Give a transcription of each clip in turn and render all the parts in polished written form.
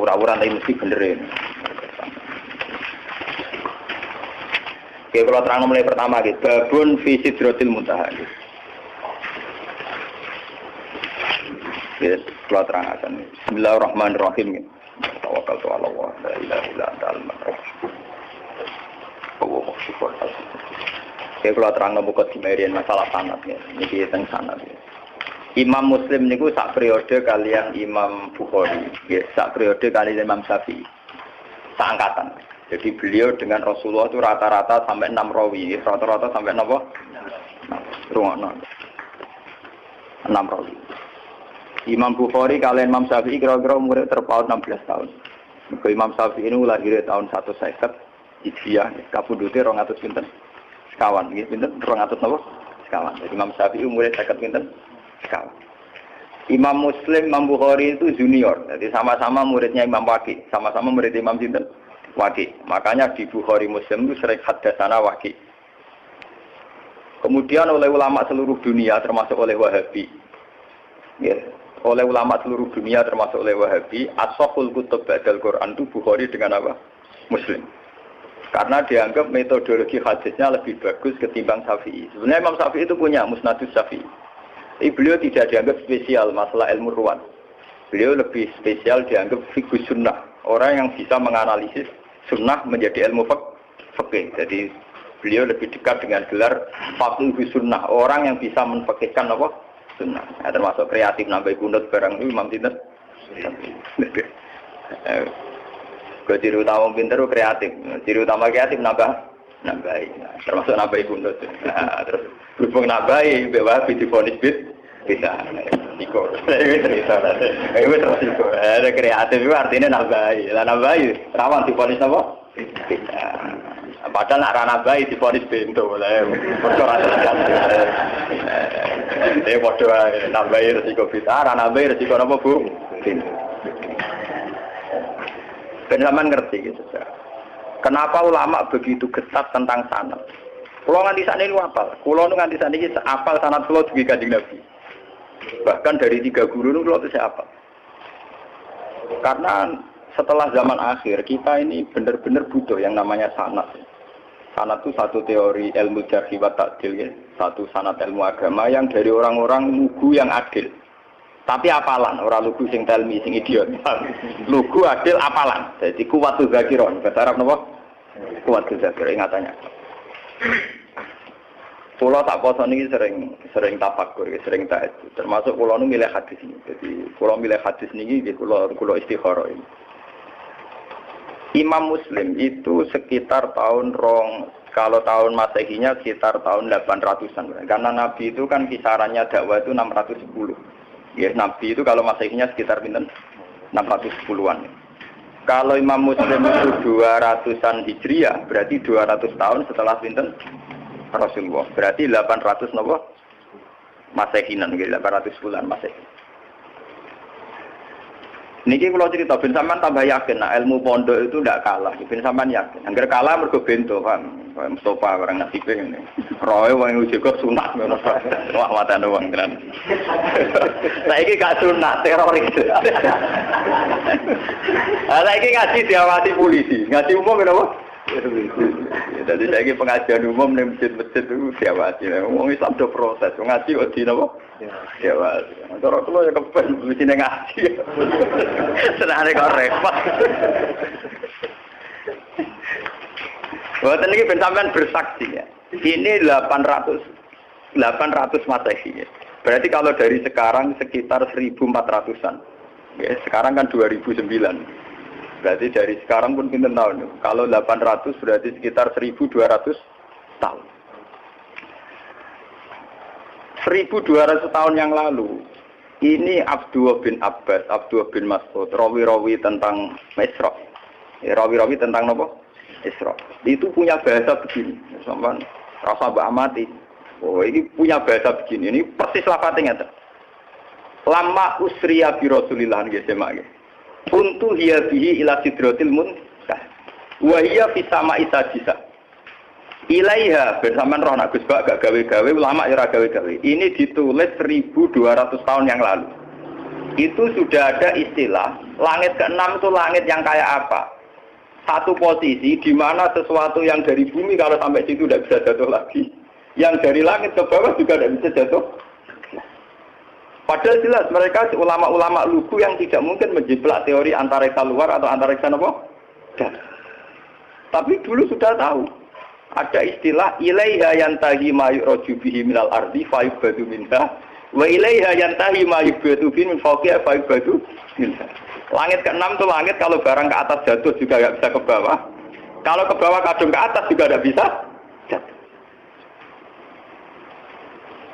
ngawur-ngawuran tapi mesti benerin. Oke, kalau terang mulai pertama gitu, babun fi sidratil muntaha. Oke, kalau terang akan. Bismillahirrahmanirrahim. Tawakkaltu 'ala Allah, la ilaha illa anta al-rahman. Oke, kalau terang buka dimarian masalah sanad ya. Niki teng sanad ya. Imam Muslim niku sak periode kalian Imam Bukhari, ya, sak periode kalian Imam Syafi'i. Seangkatan. Jadi beliau dengan Rasulullah itu rata-rata sampai 6 rawi, rata-rata sampai apa? 6 rawi. Imam Bukhari kalian Imam Syafi'i kira-kira umurnya terpaut 16 tahun. Maka Imam Syafi'i ini lahir tahun 150 Hijriah, kabudute 200 pinten sekawan, nggih pinten 200 napa? Sekawan. Jadi Imam Syafi'i umurnya 50 pinten sekawan. Imam Muslim, Imam Bukhari itu junior. Jadi sama-sama muridnya Imam Waqi, sama-sama murid Imam sinten? Waqi. Makanya di Bukhari Muslim itu sering hadatsana Waqi. Kemudian oleh ulama seluruh dunia termasuk oleh Wahabi. Ya, oleh ulama seluruh dunia termasuk oleh Wahabi, as-sahhul kutub ba'dal Quran itu Bukhari dengan apa? Muslim. Karena dianggap metodologi hadisnya lebih bagus ketimbang Syafi'i. Sebenarnya Imam Syafi'i itu punya Musnadus Syafi'i. Tapi beliau tidak dianggap spesial masalah ilmu ruwan. Beliau lebih spesial dianggap fiqh sunnah. Orang yang bisa menganalisis sunnah menjadi ilmu fikih. Jadi beliau lebih dekat dengan gelar faqih sunnah. Orang yang bisa menfikihkan apa? Sunnah. Nah, termasuk kreatif nambah kunut barang itu Imam Sinten. Ciri utama pinter itu kreatif. Ciri utama kreatif nambahi. Nah, termasuk nambahi kunut. Nah, terus berhubung nambahi bahwa difonis bisa. Iko. Ini cerita. Ini terus iko. Ada kreatif itu artinya nambahi. Lah nambahi rawan difonis apa? Bisa. Padahal nak rana bayi difonis bento lah. Perkara terjadi. Dia bodoh nambahi resiko bisa. Rana bayi resiko apa bu? Penjaman ngerti gitu. Kenapa ulama begitu ketat tentang sanad? Kulo nganti sakniki niku apal. Kulo nganti sakniki apal sanad kulo dugi Kanjeng Nabi. Bahkan dari 3 guru niku kulo tesih apal. Karena setelah zaman akhir kita ini benar-benar butuh yang namanya sanad. Sanad itu satu teori ilmu jarh wa ta'dil ya, satu sanad ilmu agama yang dari orang-orang lugu yang adil. Tapi apalan, orang lugu sing telmi sing idiot. Lugu adil apalan. Jadi kuwatul zakiron. Bahasa Arab napa? Kuwatul zakir ingatannya. Pulau tak poso niki sering tafakur, sering tahajud. Termasuk pulau nu milih hadis ini. Jadi pulau milih hadis niki nggih pulau istikharah ini. Imam Muslim itu sekitar kalau tahun Masehinya sekitar tahun 800-an. Karena Nabi itu kan kisarannya dakwah itu 610. Ya, Nabi itu kalau Masehinya sekitar pinten 610-an. Kalau Imam Muslim itu 200-an Hijriah, berarti 200 tahun setelah pinten Rasulullah. Berarti 800 napa? Masehinan, 800 bulan Masehi. Niki kalau cerita ben sampean tambah yakin nah ilmu pondok itu ndak kalah. Ben sampean yakin. Angger kalah mergo bento, Pak. Mustofa barang nasibe ngene. Roe wong uji kok sunat ngono. Wah watane wong tenan. Saiki gak sunat teroris. Saiki ngaji diawasi polisi. Ngaji umum kenapa? Jadi saiki pengajian umum ning masjid-masjid itu diawasi. Wong Islam do proses. Ngaji kok di napa? Diawasi. Antara kula ya kepen mesti ngaji. Senane kok repot. Boten iki ben sampean bersaksi ya. Ini 800 Masehi ya. Berarti kalau dari sekarang sekitar 1400-an. Ya, sekarang kan 2009. Berarti dari sekarang pun pinten tahun. Kalau 800 berarti sekitar 1200 tahun. 1200 tahun yang lalu ini Abdullah bin Abbas, Abdullah bin Mas'ud rawi-rawi tentang Isra. Rawi-rawi tentang apa? Isra. Itu punya bahasa begini. Sampeyan rasa mbak amati. Oh, ini punya bahasa begini. Ini persis lafadznya ngeten. Lama usriya bi Rasulillah nggih semak. Untu hiya bihi ila sidratil muntah. Wa hiya fi sama'i sajisa. Ilaiha bersamaan roh nak Gus Bak gak gawe-gawe ulama ya ora gawe-gawe. Ini ditulis 1200 tahun yang lalu. Itu sudah ada istilah, langit keenam itu langit yang kayak apa? Satu posisi di mana sesuatu yang dari bumi kalau sampai situ tidak bisa jatuh lagi. Yang dari langit ke bawah juga tidak bisa jatuh. Padahal jelas mereka ulama-ulama lugu yang tidak mungkin menjiplak teori antariksa luar atau antariksa apa? Tapi dulu sudah tahu. Ada istilah ilaiha yantahi ma yu'raju bihi minal ardi fa yubadu minha. Wa ilaiha yantahi ma yubadu bihi min fawqiha fa yubadu minha. Langit keenam itu langit kalau barang ke atas jatuh juga tidak bisa ke bawah. Kalau ke bawah kadung ke atas juga tidak bisa jatuh.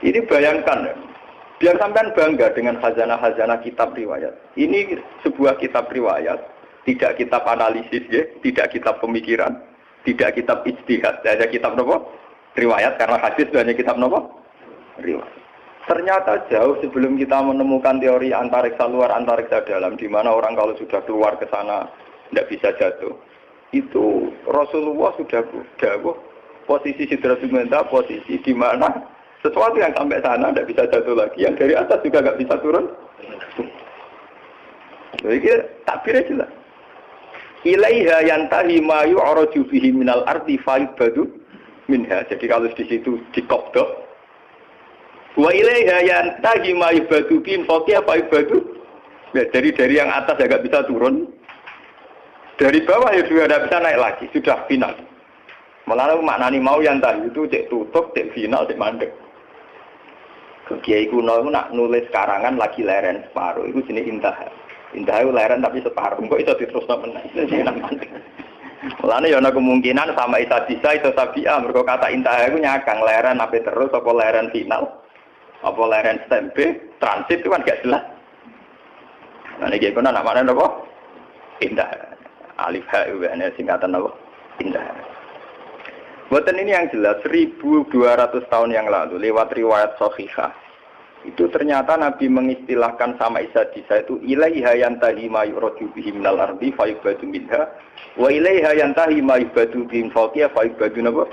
Ini bayangkan, biar sampean bangga dengan khazanah-khazanah kitab riwayat. Ini sebuah kitab riwayat, tidak kitab analisis, ya, tidak kitab pemikiran, tidak kitab ijtihad, hanya kitab apa? Riwayat, karena hadis hanya kitab apa? Riwayat. Ternyata jauh sebelum kita menemukan teori antariksa luar, antariksa dalam, di mana orang kalau sudah keluar ke sana tidak bisa jatuh. Itu Rasulullah sudah dawuh posisi Sidratul Muntaha, posisi di mana sesuatu yang sampai sana tidak bisa jatuh lagi, yang dari atas juga nggak bisa turun. Jadi takbirnya jelas. Ilaiha yantahi ma yu'raju bihi minal ardi fa yubadu minha. Jadi kalau di situ dikobdok. Wa ilaiha yantahi ma yubadu bihi fawqiha fa yubadu. Ya, dari yang atas ya nggak bisa turun. Dari bawah ya juga tidak bisa naik lagi, sudah final. Malah maknani mau yang tadi itu cek tutup, cek final, cek mandek. Kiai kuno itu nak nulis karangan lagi leren separuh, itu jenis intah. Intah itu leren tapi separuh, kok itu diterusno meneh. Itu jenis mandek. Malah ya ada kemungkinan sama Isa bisa itu tabiah, mergo kata intah itu nyakang leren apa terus, apa leren final, apa leren stempe, transit itu kan gak jelas. Nah ini kiai kuno nak mana apa? Intah. Alif ha ini singkatan apa? Intah. Buatan ini yang jelas 1200 tahun yang lalu lewat riwayat Sahihah itu ternyata Nabi mengistilahkan sama Isa itu ilaiha yantahi ma yuradu bihi minal ardi fa yubadu minha wa ilaiha yantahi ma yubadu bihi fawqiha fa yubadu napa.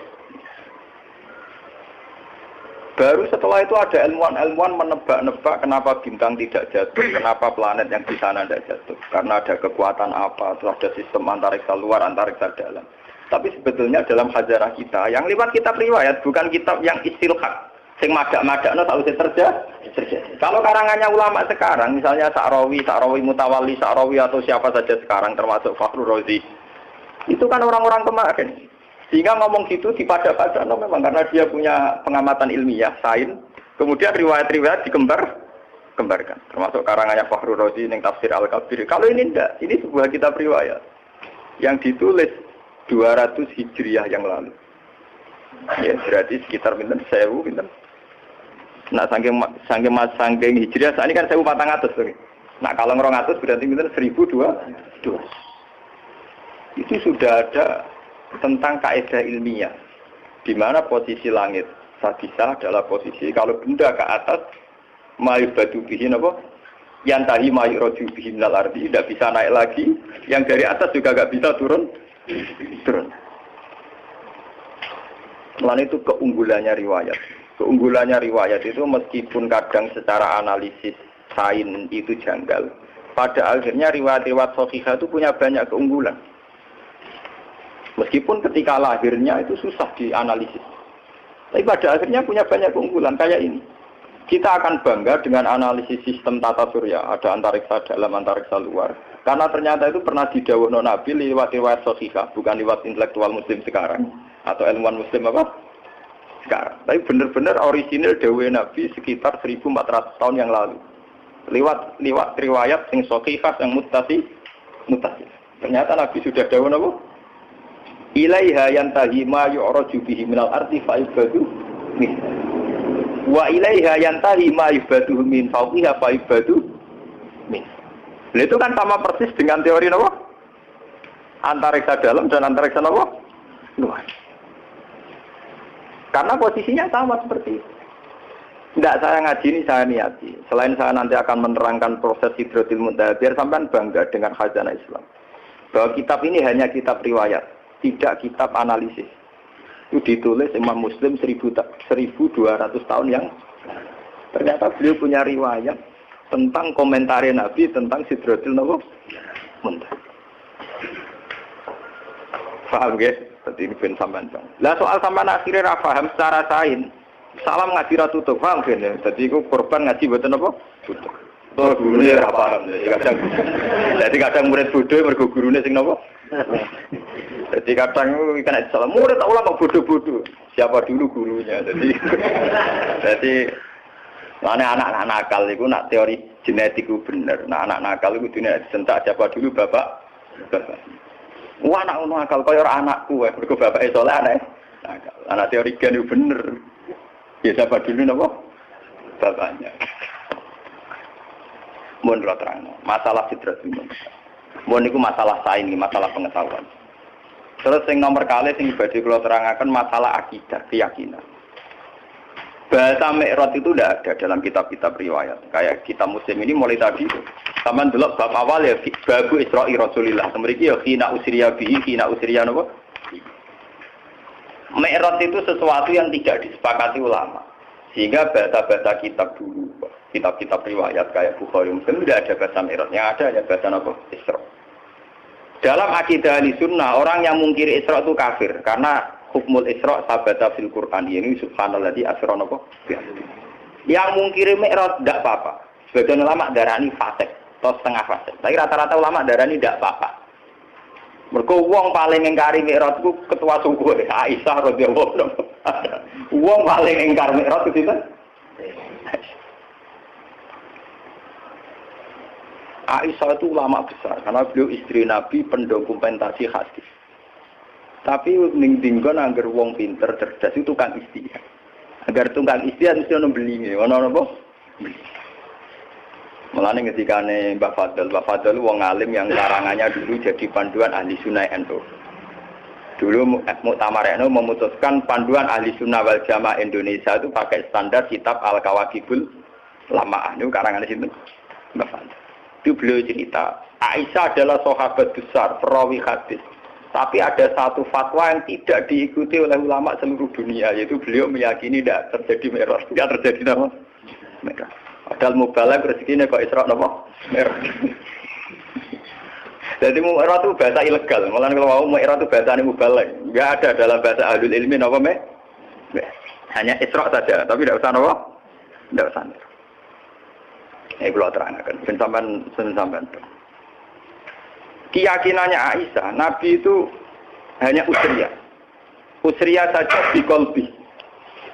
Baru setelah itu ada ilmuwan-ilmuwan menebak-nebak kenapa bintang tidak jatuh, kenapa planet yang di sana tidak jatuh, karena ada kekuatan apa, terus ada sistem antariksa luar, antariksa dalam. Tapi sebetulnya dalam khazanah kita, yang lewat kitab riwayat, bukan kitab yang istilhaq, sing madak-madakno tak usah terjadi. Kalau karangannya ulama sekarang, misalnya Sa'rawi Mutawalli, Sa'rawi atau siapa saja sekarang, termasuk Fakhrur Razi, itu kan orang-orang kemarin. Sehingga ngomong gitu dipada-pada, memang karena dia punya pengamatan ilmiah, sains, kemudian riwayat-riwayat dikembarkan. Termasuk karangannya Fakhrur Razi, yang tafsir Al-Kabir. Kalau ini enggak, ini sebuah kitab riwayat yang ditulis 200 Hijriah yang lalu. Ya, berarti sekitar pinten 1000 pinten. Nah, saking Hijriah saat ini kan 1400. Nah, kalau 200 berarti pinten 1200. Itu sudah ada tentang kaidah ilmiah di mana posisi langit sadisa adalah posisi kalau benda ke atas mayubadu bihi napa yantahi mayuraju bihi minal ardi tidak bisa naik lagi, yang dari atas juga enggak bisa turun. Selain itu keunggulannya riwayat. Keunggulannya riwayat itu meskipun kadang secara analisis sains itu janggal, pada akhirnya riwayat-riwayat Sahihah itu punya banyak keunggulan. Meskipun ketika lahirnya itu susah dianalisis, tapi pada akhirnya punya banyak keunggulan kayak ini. Kita akan bangga dengan analisis sistem tata surya, ada antariksa dalam, antariksa luar. Karena ternyata itu pernah didhawuhno Nabi lewat riwayat Sahihah, bukan lewat intelektual muslim sekarang atau ilmuwan muslim apa sekarang. Tapi benar-benar orisinil dawuh Nabi sekitar 1400 tahun yang lalu. Lewat riwayat yang Sahihah yang muttasil. Ternyata Nabi sudah dawuh apa? Ilaiha yantahi ma yu'raju bihi minal ardi fa yubadu min. Wa ilaiha yantahi ma yubadu min fawqiha fa yubadu min. Itu kan sama persis dengan teori apa? Antariksa dalam dan antariksa apa? Luar. Karena posisinya sama seperti itu. Tidak saya ngaji ini, saya niati. Selain saya nanti akan menerangkan proses Sidratul Muntaha, biar sampean bangga dengan khazanah Islam. Bahwa kitab ini hanya kitab riwayat, tidak kitab analisis. Itu ditulis Imam Muslim 1200 tahun yang ternyata beliau punya riwayat tentang komentar Nabi tentang Sidratul Muntaha. Paham nggih? Dadi ini ben sampean. Lah soal sampean akhire ra paham secara sains. Salam ngaji ra tutup, paham ben. Dadi iku korban ngaji mboten apa? Tutup. Oh, gurune ra paham. Jadi kadang murid bodoh mergo gurune sing napa? Jadi kadang kena salah murid tak ulama bodoh-bodoh. Siapa dulu gurunya? Jadi mana anak-anak nakal itu nak teori genetik itu bener. Nah anak nakal itu dunia disentak siapa dulu bapak. Wah anak nakal kaya orang anakku, mergo bapake saleh anak nakal. Anak teori gen itu bener. Ya siapa dulu napa? Bapaknya. Mun ora terang. Masalah Sidratul Muntaha. Mun niku masalah sains, masalah pengetahuan. Terus yang nomor kali sing badhe kula terangaken masalah akidah, keyakinan. Bahasa Mi'raj itu tidak ada dalam kitab-kitab riwayat. Kayak kita Muslim ini mulai tadi itu. Sama dulu bab awal ya babu Isra'i Rasulillah. Mriki ya khina usriya bihi, khina usriya napa? Mi'raj itu sesuatu yang tidak disepakati ulama. Sehingga bahasa-bahasa kitab dulu, kitab-kitab riwayat kayak Bukhari Muslim tidak ada bahasa Mi'raj. Yang ada hanya bahasa apa? Isra. Dalam akidah Ahlussunnah, orang yang mungkiri Isra itu kafir karena hukmul Isra sabata fil Quran. Ini subhanalladzi asra napa? Yang mungkiri Mi'raj tidak apa-apa. Sebagian ulama darani fasik atau setengah fasik. Tapi rata-rata ulama darani tidak apa-apa. Mergo wong paling ngingkari Mi'raj itu ketua suku Aisyah radhiyallahu anha. Wong paling ingkar Mi'raj itu sinten? Aisyah itu ulama besar karena beliau istri Nabi pendokumentasi hadis. Tapi ning dinggon angger wong pinter cerdas itu tukang istihad. Agar tukang istihad mesti ono belinge, ono apa? Mulane ketikane Mbah Fadl wong alim yang larangannya dulu jadi panduan ahli sunnah NU. Dulu Muktamar NU memutuskan panduan ahli sunnah wal jamaah Indonesia itu pakai standar kitab Al-Kawakibul Lamaah. Itu karangan sinten? Mbah Fadl. Itu beliau cerita, Aisyah adalah sahabat besar, perawi hadis. Tapi ada satu fatwa yang tidak diikuti oleh ulama seluruh dunia, yaitu beliau meyakini tidak terjadi Mi'raj, tidak terjadi apa? Mi'raj. Padahal mubalagh rezekinya kok Isra apa? Mi'raj. Jadi Mi'raj itu bahasa ilegal. Mulane kalau mau Mi'raj itu bahasa mubalagh. Enggak ada dalam bahasa ahlul ilmi apa hanya Isra saja, tapi tidak usah apa? Tidak usah. Ini kalau terangkan, sampai keyakinannya Aisyah, Nabi itu hanya usriyah. Usriyah saja di kolbi.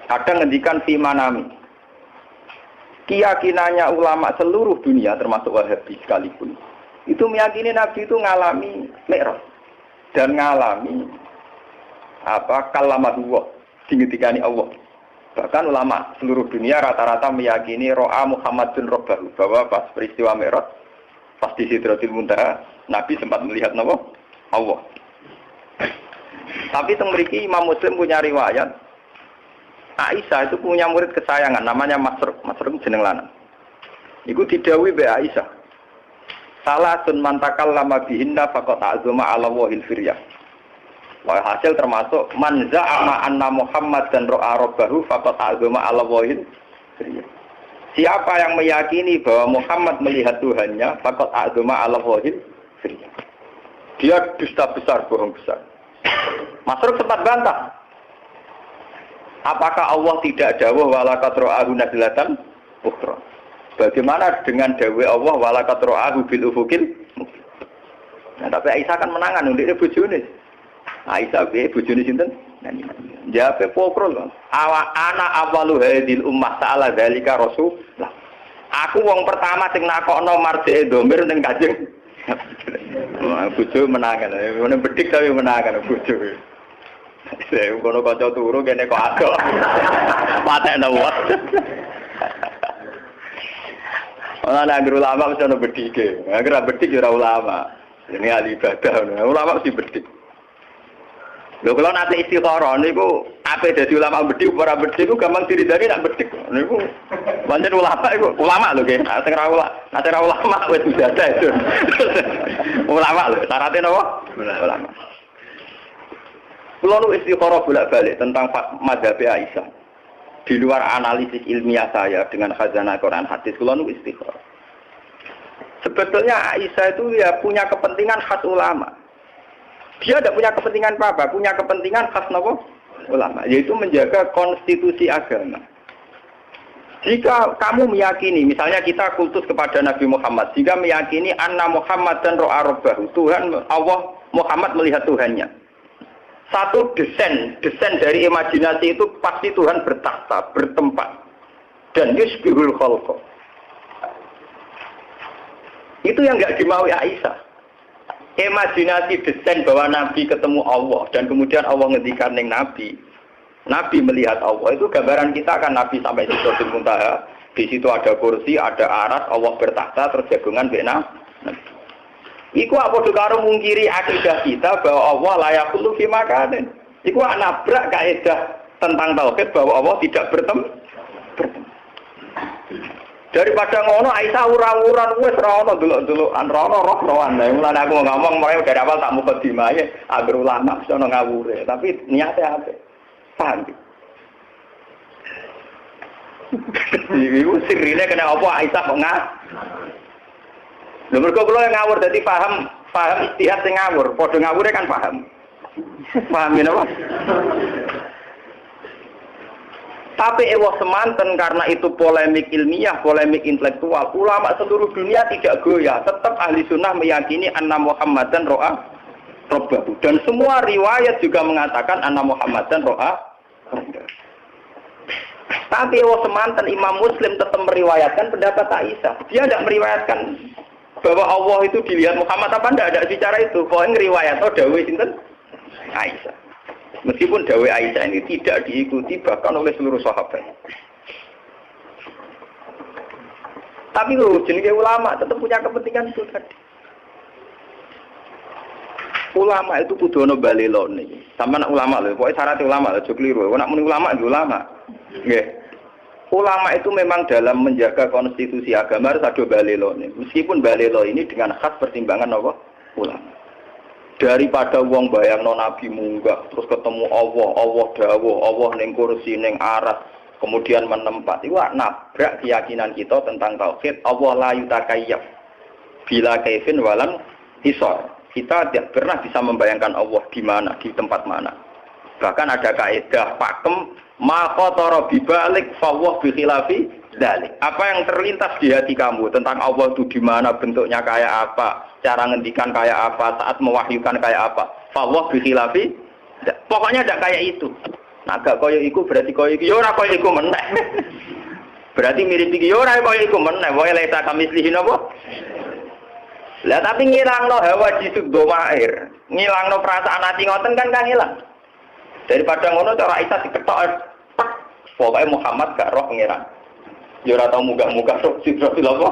Kadang ngendikan fi manami. Keyakinannya ulama seluruh dunia, termasuk Wahabi sekalipun, itu meyakini Nabi itu ngalami Mi'raj dan ngalami kalamatullah, dingetikani Allah. Bahkan ulama seluruh dunia rata-rata meyakini ro'a Muhammadun Rabbahu, bahwa pas peristiwa Mi'raj, pas di Sidratul Muntaha, Nabi sempat melihat Allah. Tapi mriki Imam Muslim punya riwayat, Aisyah itu punya murid kesayangan, namanya Masruq jeneng lanang. Iku didhawuhi mbek Aisyah. Salatun man takallama bihinna faqad ta'zama 'ala wahil firyah. Wah, hasil termasuk man za'ama anna Muhammad dan ro'a rabbahu faqad ta'zama 'ala wahil firyah. Siapa yang meyakini bahwa Muhammad melihat Tuhannya, faqad ta'zama 'ala wahil firyah. Dia dusta besar, bohong besar. Masruk sempat bantah. Apakah Allah tidak dawuh walaqad ra'ahu nazlatan ukhra? Bagaimana dengan dawuh Allah walaqad ra'ahu bil ufuqil? Nah, tapi Aisyah kan menangan ndekne bojone. Aisyah be bojone sinten? Jawabe pokrol. Ana awalu hadil ummah ta'ala dzalika rasul. Aku wong pertama sing nakokno marjeke domir ning Kanjeng. Bojo menangan. Ngene bedik tapi menangan bojo. Saya kono kanca turu kene kok adok. Patekno wae. Ana nang ulama mesti ono bedike. Agar bedik ora ulama. Ini ahli ibadah. Ulama mesti bedik. Lho kalau nanti istikharah niku ape dadi ulama bedik ora bedik ku gampang diridani nak bedik. Niku pancen ulama lho nggih. Sing ora ulama wis ibadah itu. Ulama lho, syaratnya napa? Ulama. Kulo nu istikharah bolak-balik tentang mazhab Aisyah. Di luar analisis ilmiah saya dengan khazanah Quran hadis, kulo nu istikharah. sebetulnya Aisyah itu ya punya kepentingan khas ulama. Dia tidak punya kepentingan apa, punya kepentingan khas nopo ulama, yaitu menjaga konstitusi agama. Jika kamu meyakini, misalnya kita kultus kepada Nabi Muhammad, jika meyakini anna Muhammad dan ro'a rabbahu, Tuhan Allah Muhammad melihat Tuhannya. Satu desain dari imajinasi itu pasti Tuhan bertakhta, bertempat, dan yusbihul khalqa. Itu yang nggak dimaui Aisyah. Imajinasi desain bahwa Nabi ketemu Allah dan kemudian Allah ngendikan ning Nabi. Nabi melihat Allah, itu gambaran kita kan Nabi sampai di Sidratul Muntaha. Di situ ada kursi, ada aras, Allah bertakhta, terus jagungan bena. Iku apa karo mungkiri akidah kita bahwa Allah layak kullu fi makanin. Iku nabrak kaidah tentang tauhid bahwa Allah tidak bertemu. Daripada ngono Aisyah ura-uran wis ra ono delok-delokan roh-rohan. Mulane aku ngomong mulai dari awal tak mukadimah ya agar ulama iso ngawure, tapi niatnya apa? Paham? Ibu sirine kena apa Aisyah kok ngah? Lha mergo kula yang ngawur dadi paham istihad sing ngawur, padha ngawure kan paham. Paham ya apa? Tapi ewa semanten karena itu polemik ilmiah, polemik intelektual. Ulama seluruh dunia tidak goyah, tetap ahli sunnah meyakini anna Muhammadan ro'a rabbahu. Dan semua riwayat juga mengatakan anna Muhammadan ro'a rabbahu. Tapi ewa semanten Imam Muslim tetap meriwayatkan pendapat Aisyah. Dia tidak meriwayatkan bahwa Allah itu dilihat Muhammad apa tidak ada bicara itu. Pokoknya ngeriwayat dawuh sinten Aisyah. Meskipun dawuh Aisyah ini tidak diikuti bahkan oleh seluruh sahabat. Tapi loh, jenenge ulama tetap punya kepentingan itu tadi. Ulama itu kudu ono balelone. Sampeyan ulama lho, pokoke syarat ulama lho, aja kliru. Nek muni ulama itu ulama. Nggih. Ulama itu memang dalam menjaga konstitusi agama harus ada balelone. Meskipun balelo ini dengan khas pertimbangan apa? Ulama. Daripada wong bayangno Nabi munggah terus ketemu Allah dawuh, Allah ning kursi ning aras, kemudian menempat. Iku nabrak keyakinan kita tentang tauhid. Allah la yutakayyaf bila kaifin walan hisar. Kita tidak pernah bisa membayangkan Allah di mana, di tempat mana. Bahkan ada kaidah pakem ma qatara bibalik fawwah bi khilafi dzalik. Apa yang terlintas di hati kamu tentang Allah itu di mana, bentuknya kayak apa, cara ngendikan kayak apa, saat mewahyukan kayak apa. Fawwah bi khilafi. Pokoknya tidak kayak itu. Nah, gak koyo iku berarti koyo iku ya ora koyo iku meneh. Berarti mirip iki ya ora koyo iku meneh. Wae leta kamislihin apa? Lah tapi ngilangno hawa jisuk domair, ngilangno perasaan hati ngoten kan hilang. Daripada ngono cara Aisyah diketok, pokoknya Muhammad gak roh pengiran. Ya ora tau munggah-munggah roh Sidratul apa?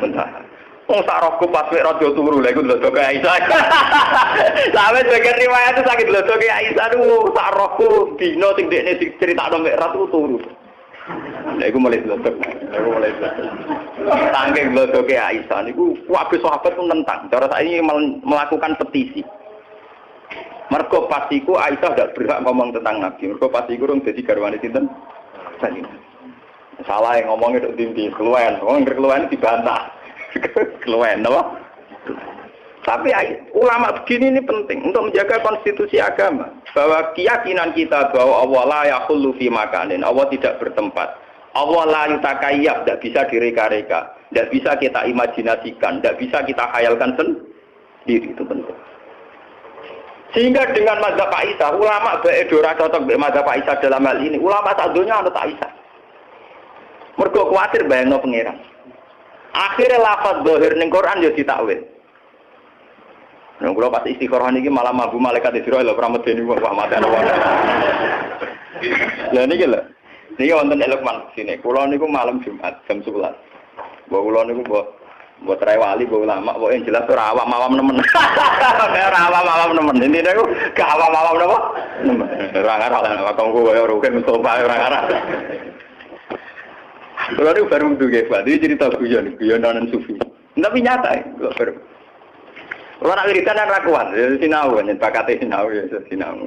Bentar. Wong sak rohku pas wek raja turu lha iku lho kaya Aisyah. Sampe sebagian riwayat itu sakit lho kaya Aisyah niku sak rohku dino sing dekne diceritakno mek ratu turu. Lha iku mulai lho. Tangking lho kaya Aisyah niku kabeh sahabat ku nentang. Cara saiki melakukan petisi. Mergo pasiku Aisyah tidak berhak ngomong tentang Nabi. Mergo pasiku rung dadi garwane sinten? Salah yang ngomongnya dok dinti keluwen. Wong keluwen dibantah. Keluwen apa? Tapi ulama begini ini penting untuk menjaga konstitusi agama. Bahwa keyakinan kita bahwa Allah la yakhullu fi makanin. Allah tidak bertempat. Allah la yutakayyab, tidak bisa direka-reka. Tidak bisa kita imajinasikan, tidak bisa kita khayalkan sendiri. Itu penting. Sehingga dengan mazhab Aisyah, ulama beedora cocok dengan mazhab Aisyah dalam hal ini. Ulama sadonya anut Aisyah. Mergo kuatir bayangno pangeran. Akhirnya lafaz zahir ning Quran yo ditakwil. Nah, kula pas istikharah niki malah mabu malaikat Israil lho pramedeni wah mate ana wong. Lah niki lho. Niki wonten Lukman sini. Kula niku malam Jumat jam 11. Mbok kula niku mbok trai wali mbok ulama kok yang jelas ora awam-awam nemen. Ora awam-awam nemen. Intine niku gak awam-awam napa? Nemen. Ora ngarep lah kanggo koyo rugen Mustofa ora ngarep. Kalau itu baru duga Pak, dia cerita guyonan sufi. Tapi nyata ya, baru. Kalau nak wiridan kan rakuan, sinau, nyepakati sinau ya, sinau.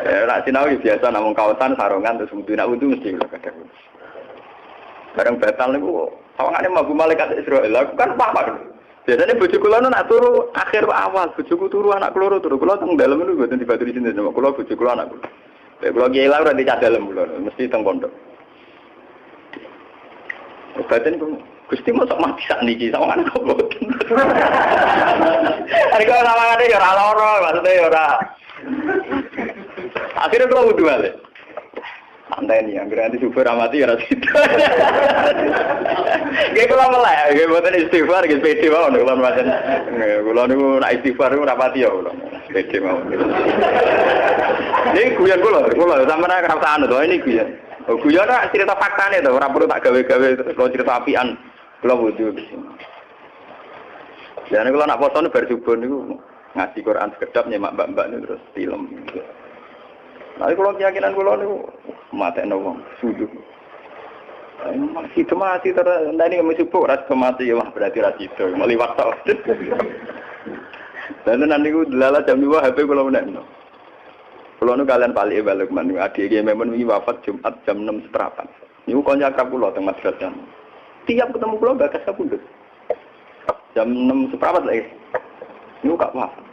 Nak sinau biasa namun kawasan sarungan terus butuh nak wudu mesti kadang. Barang batal niku Sawangane mlebu malaikat Israil. Aku kan paham. Biasanya bojo kula nak turu akhir awal, bojoku turu anak kula turu. Kula teng dalem niku mboten dibaturi sinten sama kula bojo kula anak kula. Lek kula kiai lah ora dicah dalem kula, mesti teng pondok. Badan Gusti mosok mati sak niki sawangane kok mboten. Arek ora sawangane ya ora lara, maksudnya ya ora. Akhirnya kula wudu balik. Santai nih, anggar nanti super amati ya rasi. Gak kula melek, gak buatan istighfar, gak pede mau nih kulon macam. Kulon itu nak istighfar itu rapati ya kulon, pede mau. Ini guyon kulon, sama nak kerasa anu tuh ini guyon. Guyon nak cerita fakta nih tuh, orang perlu tak gawe-gawe terus kalau cerita apian, kulon butuh. Jadi kulon nak foto nih bersubuh nih ngaji Quran sekedap nyemak mbak-mbak nih terus film. Tapi kalau keyakinan kalau itu mati nawang sudu, itu mati terus. Nanti kami subuh ras mati ya berarti ras itu meliwat tau. Dan nanti aku delala jam 2 HP kalau nak. Kalau nu kalian balik balik mana? Adik dia memang wafat Jumat jam 6 seperempat. Ini aku konjak pulau tengah madrasah. Tiap ketemu pulau bakas kabundut. Jam 6 seperempat lagi. Ini kak wafat.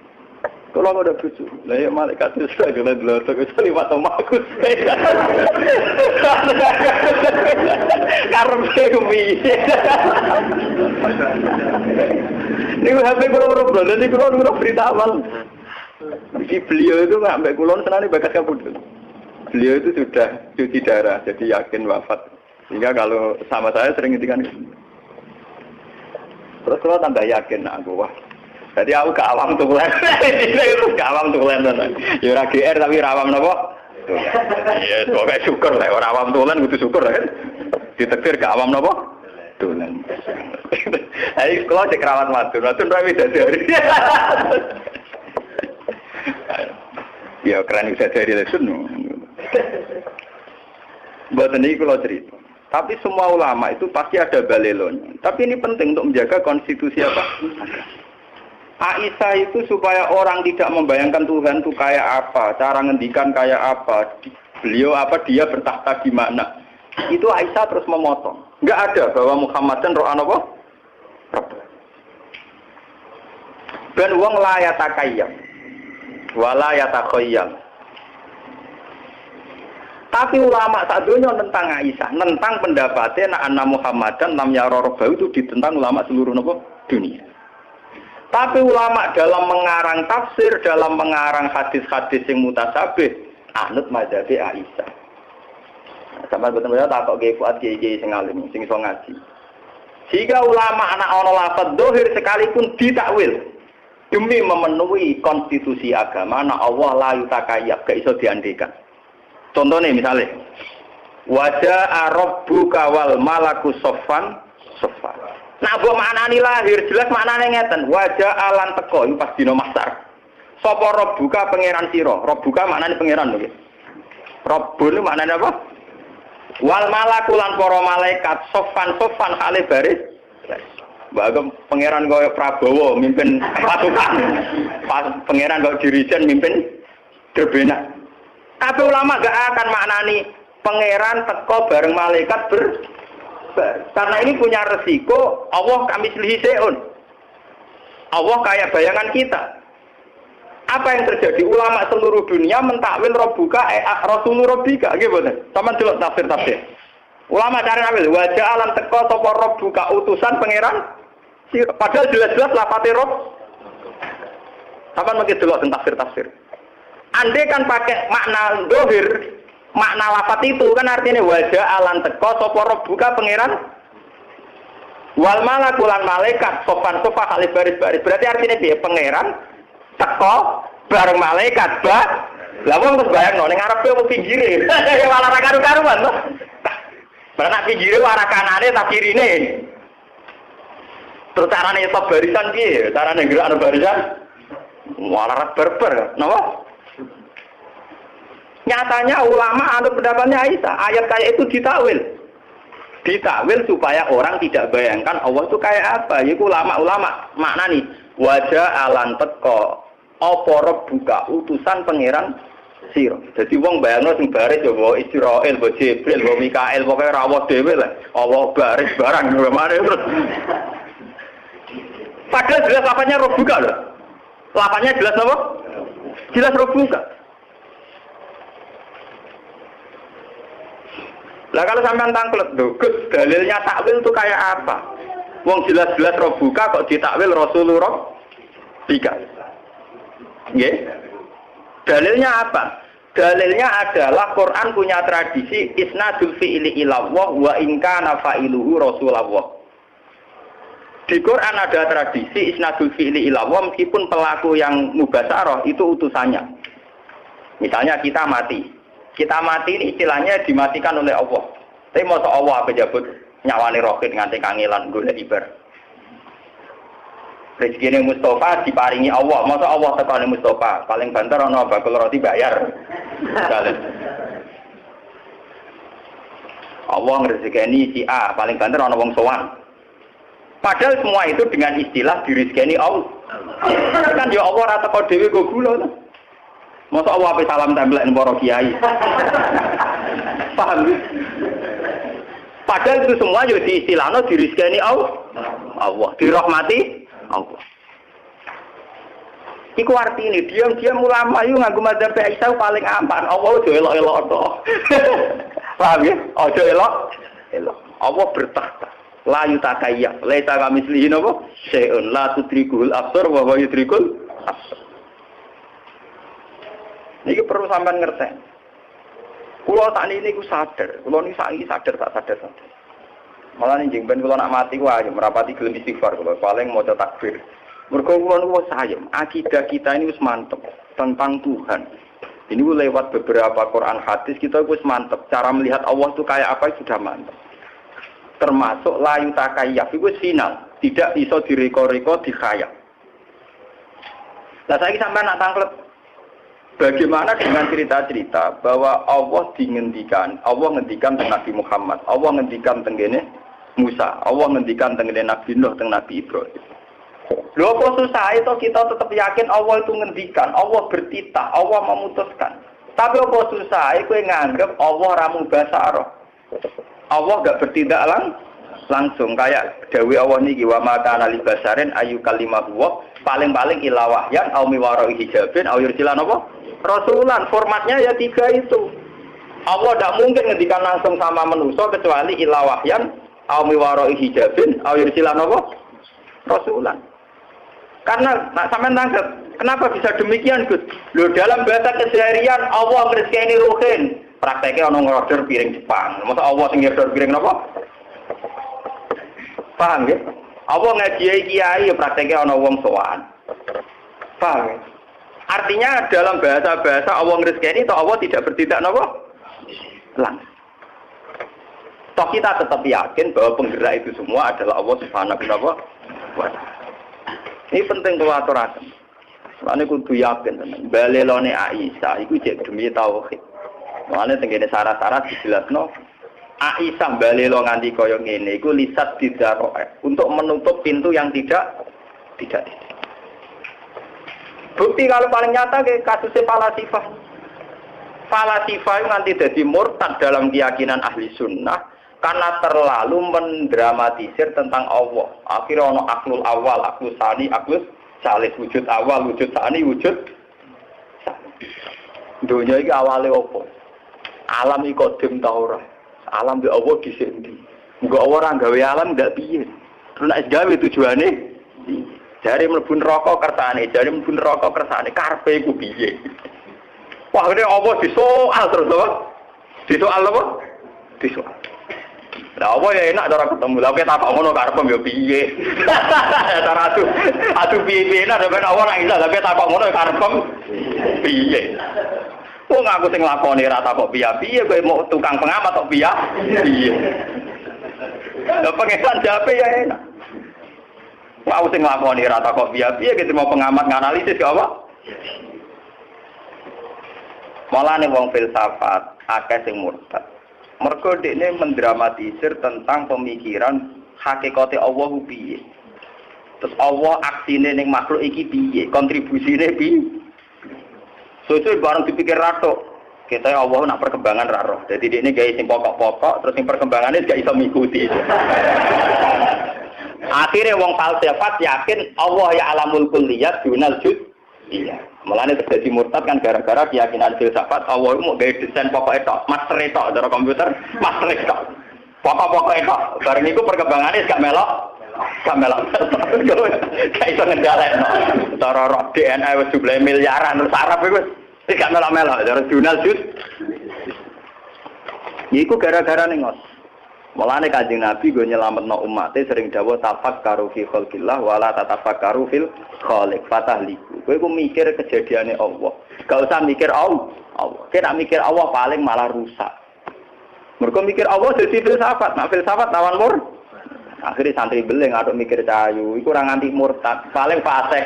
Kalau ada cucu, lah ya malaikat itu sudah jalan dulu, terus lewat omaku. Karena kami. Ini HP kulon bro, nanti kulon berita awal. Jadi beliau itu nggak kulon senang bakas kabut. Beliau itu sudah cuci darah, jadi yakin wafat. Sehingga kalau sama saya sering ngintikan. Terus kalau tambah yakin, aku wah. Jadi aku ke awam tulen. Itu ke awam tulen. Ya ora GR tapi rawam napa? Iya, pokoke syukur lah ora awam tulen kudu syukur kan. Ditektir ke awam napa? Tulen. Ayo kalau cek rawat matur ra widadari. Ya keren widadari lesun. Mboten iki kula cerita. Tapi semua ulama itu pasti ada balelonya. Tapi ini penting untuk menjaga konstitusi apa? Aisyah itu supaya orang tidak membayangkan Tuhan itu kayak apa, cara ngendikan kayak apa, beliau apa, dia bertahta di mana. Itu Aisyah terus memotong. Enggak ada bahwa Muhammad dan roh apa? Dan wong la yatakayyam wala yatakhayyam. Tapi ulama sadonya tentang Aisyah, tentang pendapatnya anna Muhammadan lam yara rabbahu itu ditentang ulama seluruh dunia. Tapi ulama dalam mengarang tafsir, dalam mengarang hadis-hadis yang mutasabih, anut mazhab Aisyah. Sampai betul-betul tak kok fuad kiai sing alim, sing iso ngaji. Jika ulama anak ono lafaz dohir sekalipun ditakwil demi memenuhi konstitusi agama, na Allah la yutakayyab, gak iso diandekan. Contohnya misalnya, wajah rabbuka wal malaku soffan soffan. Nah, buat maknani lahir jelas maknane ngeten. Wajah alan teko itu pas dina mahsyar. Sapa rabbuka pangeran sira? Rabbuka maknane pangeran lho. Rabbun maknane apa? Wal malaku lan para malaikat soffan hale baris. Mbak pangeran kaya Prabowo mimpin pasukan. Pangeran kaya dirijen mimpin Drebena. Tapi ulama gak akan maknani pangeran teko bareng malaikat karena ini punya resiko Allah kami selihi seun. Allah kayak bayangan kita. Apa yang terjadi? Ulama seluruh dunia mentakwil Rabbuka Rasulur Rabbika gitu. Sama delok tafsir. Ulama cari ambil wajah alam teko sapa Rabbuka utusan pangeran. Padahal jelas-jelas lafate Rabb. Sama mungkin delok tafsir. Andai kan pakai makna dohir, makna lafat itu kan artinya wajah alan teko sapa rabbuka pangeran wal malaku lan malaikat sopan kali baris-baris. Berarti artinya dia pangeran teko bareng malaikat lah wong terus bayangno ning ngarepe opo pinggire malah ra karu-karuan to. Lah nek pinggire arah kanane tak kirine. Terus carane iso barisan piye? Carane gerakno barisan malah berber. Napa? Nyatanya ulama anut pendapatnya Aisyah, ayat kayak itu ditakwil supaya orang tidak bayangkan Allah itu kayak apa. Yaitu ulama makna nih wajah alan teko apa rabbuka utusan pangeran sira. Dadi wong bayangno sing baris ya wa Israil, wa Jibril, wa Mikail, pokoke rawuh dhewe lah. Allah baris barang gimana terus. Padahal jelas lapannya robuka loh. Lapannya jelas apa? Jelas robuka. Lah kalau sampean tangklet, Gus, dalilnya takwil itu kayak apa? Wong jelas-jelas robuka kok ditakwil Rasulullah 3. Nggih. Dalilnya apa? Dalilnya adalah Quran punya tradisi isnadul fi'li ilallah wa in kana fa'iluhu Rasulullah. Di Quran ada tradisi isnadul fi'li ilallah meskipun pelaku yang mubasyarah itu utusannya. Misalnya kita mati. Kita mati ini istilahnya dimatikan oleh Allah. Tapi masa Allah pejabat nyawani rohit nganti kangelan golek ibar. Rezekine Mustafa diparingi Allah. Masa Allah tekane Mustafa, paling banter ana bakul roti bayar. Allah ngrezekeni si A, paling banter ana wong sowan. Padahal semua itu dengan istilah dirizkeni Allah. Kan ya Allah ora teko dhewe go gula. Masa Allah ape salam templek para kiai. Paham? Padahal itu semua yo diistilahno dirizkeni Allah. Allah dirahmati Allah. Iku artine diam-diam ulama yo nganggo madzhab Aisyah paling aman. Allah ojo elok-elok to. Paham ya? Ojo elok. Allah bertakhta. La yutakayyaf. Laisa kamislihi napa? Syai'un la tudrikul absar wa huwa yudrikul absar. Niki perlu sampean ngerti. Kulo sakniki niku sadar. Kulo niki saiki sadar. Malah njing ben kulo nak mati ku ayo merapati gelem istighfar kulo paling maca takbir. Mergo kulo niku sayem, akidah kita ini wis mantep tentang Tuhan. Ini lewat beberapa Quran hadis kita wis mantep. Cara melihat Allah itu kayak apa sudah mantep. Termasuk la yutakayyaf itu final, tidak bisa direko-reko dikhayal. Lah saiki sampean nak tanglet bagaimana dengan cerita-cerita bahwa Allah ngendikan tentang Nabi Muhammad, Allah ngendikan tentang Musa, Allah ngendikan tentang Nabi Nuh, tentang Nabi Ibrahim. Lho apa susah itu kita tetap yakin Allah itu ngendikan, Allah bertitah, Allah memutuskan. Tapi apa susah itu nganggep Allah ramu basaro. Allah enggak bertindak langsung kayak dawe Allah niki wa ma kana li basarin ayu kalimah wa paling-paling ila wahyan au miwaro hijabin au yursilan apa? Rasulan, formatnya ya 3 itu. Allah tidak mungkin ngendikan langsung sama manusia kecuali ila wahyan au miwaro hijabin au yursilan apa? Rasulan. Karena sampean tangkap, kenapa bisa demikian, Gus? Loh dalam bahasa keseharian Allah ngreseni ruhin. Prakteknya ono ngorder piring Jepang. Masa Allah sing ngorder piring napa? Paham ya? Allah ngaji kiai prakteknya ono wong sowan. Paham ya? Artinya dalam bahasa-bahasa Allah ngrezekeni atau Allah tidak bertindak napa? Langsung. Toh kita tetap yakin bahwa penggerak itu semua adalah Allah Subhanahu wa taala. Ini penting kula aturaken. Soale kudu yakin tenan. Balelone Aisyah iku jek demi tauhid. Soale tengene syarat-syarat dijelasno Aisyah balelo nganti kaya ngene iku lisat didaroe untuk menutup pintu yang tidak. Bukti kalau paling nyata kayak kasusnya Falasifah. Falasifah itu nanti jadi murtad dalam keyakinan ahli sunnah karena terlalu mendramatisir tentang Allah. Akhirnya ono aklul awal, aklul sani, aklul salis, wujud awal, wujud sani, wujud dunia ini awalnya apa? Alam ini kodim tau ora. Alam di Allah disendi. Enggak orang gawe alam enggak piye. Terus nek gawe tujuane jare mlebu neraka kersane, jare mlebu neraka kersane karepe iku piye. Wah, ini Allah disoal terus apa? Disoal apa? Disoal. Lah apa ya enak cara ketemu. Lah kita takok ngono karep yo piye. Cara adu piye-piye nek ben ora iso lah kita takok ngono karep piye. Wong aku sing lakoni ra takok piye-piye kowe mau tukang pengamat tok piye. Lah pengesan jape ya enak. Aku sing lakoni ra takok piye-piye gitu mau pengamat nganalisis ya apa? Malane wong filsafat akeh sing murtad. Mergo dekne mendramatisir tentang pemikiran hakikate Allah piye. Terus Allah aksine ning makhluk iki piye, kontribusine piye. Susu bareng dipikir ratok. Kita Allah nak perkembangan raro. Jadi ini gaya sing pokok-pokok, terus sing perkembangannya gak iso mengikuti. Akhirnya wong falsafat yakin Allah ya alamul kulliyat dunal juz. Iya. Mulane terjadi murtad kan gara-gara keyakinan filsafat Allah mau gaya desain pokok itu, master itu, cara komputer, master itu. Pokok-pokok itu. Bareng itu perkembangannya gak melok. Gak iso ngendalekno. Cara roh DNA wis jumlahe miliaran terus Arab iku gak melok-melok cara jurnal juz. Iku gara-gara ning ngos. Mulane Kanjeng Nabi go nyelametno umate sering dawuh tafakkaru fi khalqillah wala tatafakkaru fil khaliq fatahliku. Kowe ku mikir kejadiane Allah. Gak usah mikir Allah. Kita mikir Allah paling malah rusak. Mergo mikir Allah dadi filsafat, nak filsafat lawan mur. Akhirnya santri beling aduk mikir cahayu, iku ora nganti murtad, paling fasik.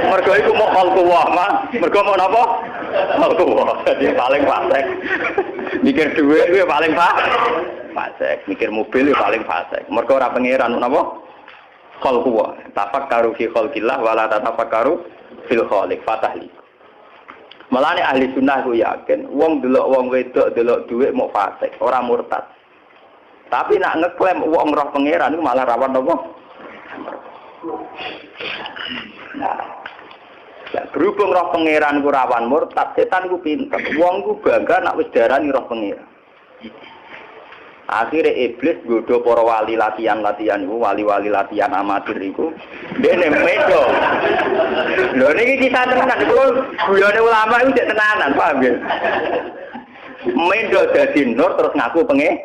Mergo iku mau khalqullah, mah. Mergo mau napa? Khalqullah. Jadi paling fasik. Mikir dhuwit kuwi paling fasik. Mikir mobil paling fasik. Mergo ora pangeran napa? Khalqullah. Tafakkaru fi khalqillah wala tatafakkaru fil khaliq. Fatahli. Malane ahli sunnah ku yakin, wong delok wong wedok delok dhuwit mau fasik, ora murtad. Tapi nak ngeklaim wong roh pangeran itu malah rawan apa? Nah, berhubung roh pangeran ku rawan murtad, setan ku pinter. Wong ku bangga nak wis darani roh pangeran. Akhirnya iblis godho para wali latihan-latihan iku, wali-wali latihan amatir iku. Dene medo. Lho niki kisah tenan, kulo guyone ulama iku cek tenanan, paham ya? Medo dadi nur terus ngaku pengen.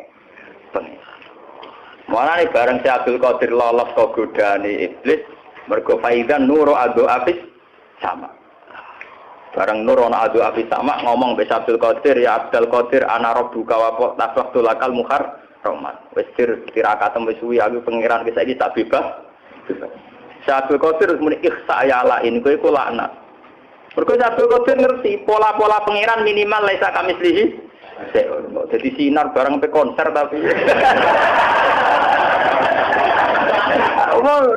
Malah nih bareng si Abdul Qadir lolos ke godane iblis, mergo faidan nuru adu afis sama. Bareng nur ana adu afis sama ngomong be Abdul Qadir ya Abdul Qadir ana rabbuka wa tasawwatu lakal muhar rahmat. Wis tirakatem wis suwi aku pangeran wis saiki tak bebas. Si Abdul Qadir muni ikhsa ya la ini kowe ku laknat. Mergo Abdul Qadir ngerti pola-pola pangeran minimal laisa kamislihi. Jadi sinar bareng sampai konser tapi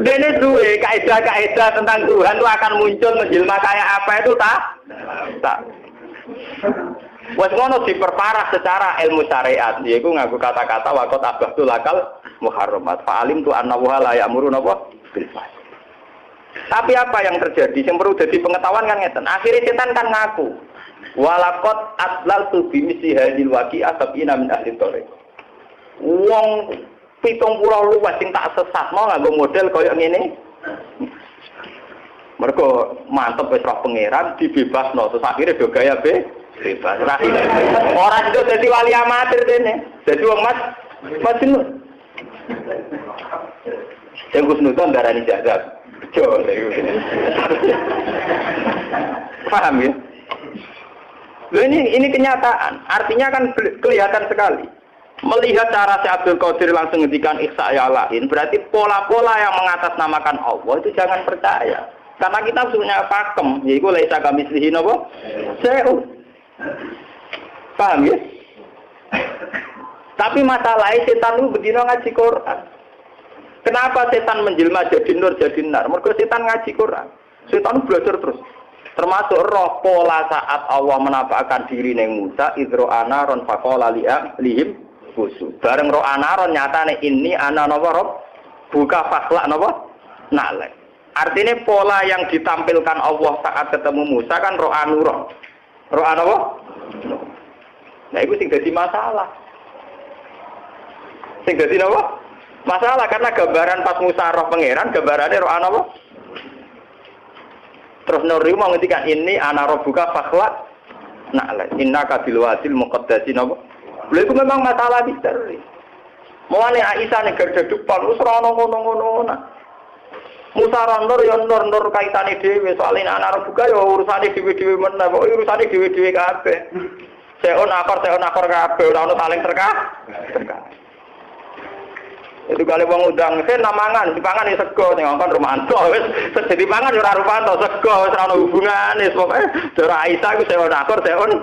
dene duwe kaidah-kaidah tentang Tuhan itu akan muncul menjelma kayak apa itu tak. Wes ngono diperparah secara ilmu syariat yaiku nganggo kata-kata waqat abahtul akal muharramat fa'alim tu annahu la ya'muru napa bil fahsy. Tapi apa yang terjadi yang perlu jadi pengetahuan kan ngeten akhirnya setan kan ngaku walakot atlal tu bimisi hadil waqi'ah sab'ina min ahli thoriq. Wong 70 luwes sing tak sesatno nganggo model kaya ngene. Mergo mantep wis roh pangeran dibebasno terus akhire do gaya bebas. Ora itu dadi wali amatir dene. Dadi wong Majnun. Sing Gusnudon darani jazab. Bejo iku. Paham ya? Ini kenyataan, artinya kan kelihatan sekali. Melihat cara si Abdul Qadir langsung ngendikan ikhsa ya lain, berarti pola-pola yang mengatasnamakan Allah itu jangan percaya. Karena kita punya pakem, yaitu laisa kamislihi napa? Paham ya? Tapi masalahnya setan itu bedino ngaji Quran. Kenapa setan menjelma jadi nur jadi nar? Mergo setan ngaji Quran. Setan belajar terus. Termasuk roh pola saat Allah menampakkan diri neng Musa idro anaron fakola lihim busu. Bareng roh anaron nyata nih ini ana nopo roh buka fakla nopo nalek. Artinya pola yang ditampilkan Allah saat ketemu Musa kan roh anuroh. Roh anopo? Nah itu sing jadi masalah. Sing jadi nopo? Masalah karena gambaran pas Musa roh pangeran gambarannya roh anopo? Terus Nuri mau ngendikan ini ana rabbuka fakhla na'la innaka bil wadil muqaddasi napa. Lha itu memang masalah misteri. Mulane Aisyah ning garda depan wis ora ngono-ngono. Musa nur ya nur kaitane dhewe soalé ana rabbuka ya urusane dhewe-dhewe meneh kok urusane dhewe-dhewe kabeh. Seon akor kabeh ora ono saling terkah. Itu kali wong undang sen namangan dipangan ya sego ning ngkon Romanto wis jadi pangan ora Romanto sego wis ora ono hubungane pokoke cara Aisyah ku seon akor seon